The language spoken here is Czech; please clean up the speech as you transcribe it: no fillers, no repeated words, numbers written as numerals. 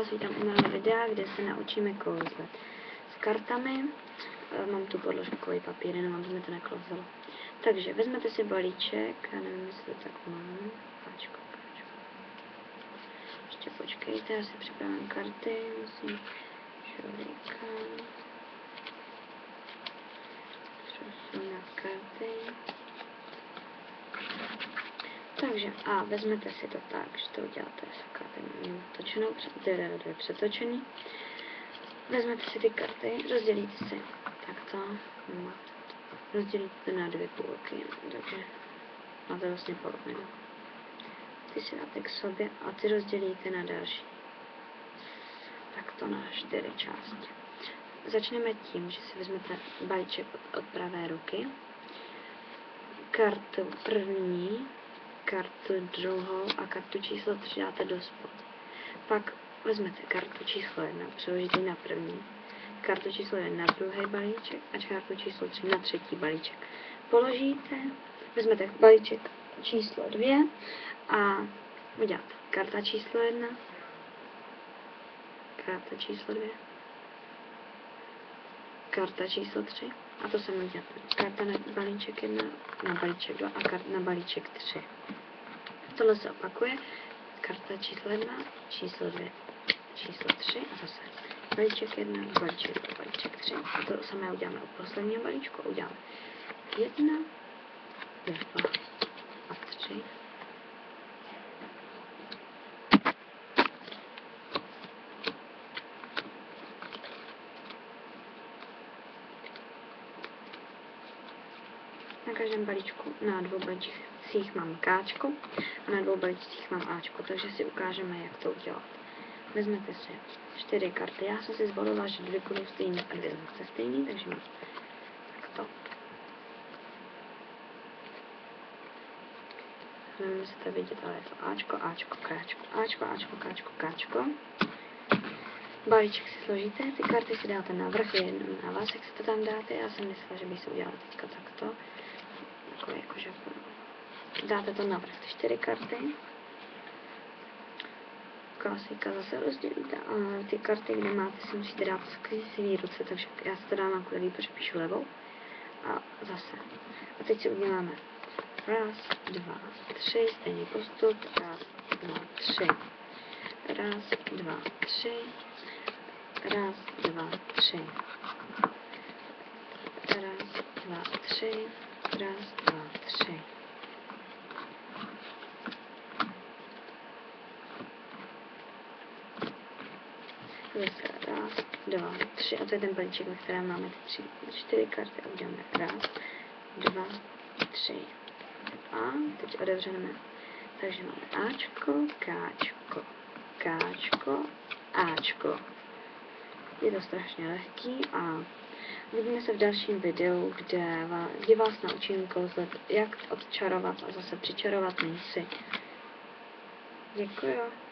vás vítám u mého videa, kde se naučíme kouzlet s kartami. Mám tu podložkový papír, jenom aby mi to neklouzelo. Takže vezmete si balíček, já nevím, jestli to tak mám. Káčko. Ještě počkejte, já si připravím karty, musím člověka. Na karty. Takže a vezmete si to tak, že to uděláte točenou, přetočený. Vezmete si ty karty, rozdělíte si takto, rozdělíte to na dvě půlky, takže máte vlastně polovinu. Ty si dáte k sobě a ty rozdělíte na další. Takto na 4 části. Začneme tím, že si vezmete balíček od pravé ruky, kartu první, kartu druhou a kartu číslo 3 dáte do spod. Pak vezmete kartu číslo 1, přeložíte na první, kartu číslo 1 na druhý balíček a kartu číslo 3 na třetí balíček. Položíte, vezmete balíček číslo 2 a uděláte karta číslo 1, karta číslo 2, karta číslo 3 a to samé uděláte. Karta na balíček 1, na balíček 2 a karta na balíček 3. Tohle se opakuje. Karta číslo 1, číslo 2, číslo 3 a zase balíček 1, balíček 2, balíček 3. A to samé uděláme u posledního balíčku. Uděláme 1, 2 a 3. Na každém balíčku, na 2 balíčcích mám Káčko a na 2 balíčcích mám Ačko, takže si ukážeme, jak to udělat. Vezmete si 4 karty, já jsem si zvolila, že 2 budou stejný a 2 zase stejný, takže mám takto. Nevím, jestli to vidět, ale je to Ačko, Ačko, Káčko, Ačko, Ačko, Káčko, Káčko. Balíček si složíte, ty karty si dáte na vrch, je jenom na vás, jak si to tam dáte. Já jsem myslela, že bych si udělala teďka takto. Jakože dáte to na vrch, ty 4 karty. Klasika zase rozdělíte a ty karty, kde máte, si musíte dát svý ruce, takže já si to dám kvůli, protože píšu levou. A zase. A teď si uděláme 1, 2, 3, stejný postup, 1, 2, 3. 1, 2, 3. 1, 2, 3. 1, 2, 3. 1, 2, 3. Zase 1, 2, 3. A to je ten balíček, ve kterém máme ty 4 karty. A uděláme 1, 2, 3. A teď otevřeme. Takže máme Ačko, Káčko, Káčko, Ačko. Je to strašně lehký a uvidíme se v dalším videu, kde vás naučím kouzlet, jak odčarovat a zase přičarovat minci. Děkuji.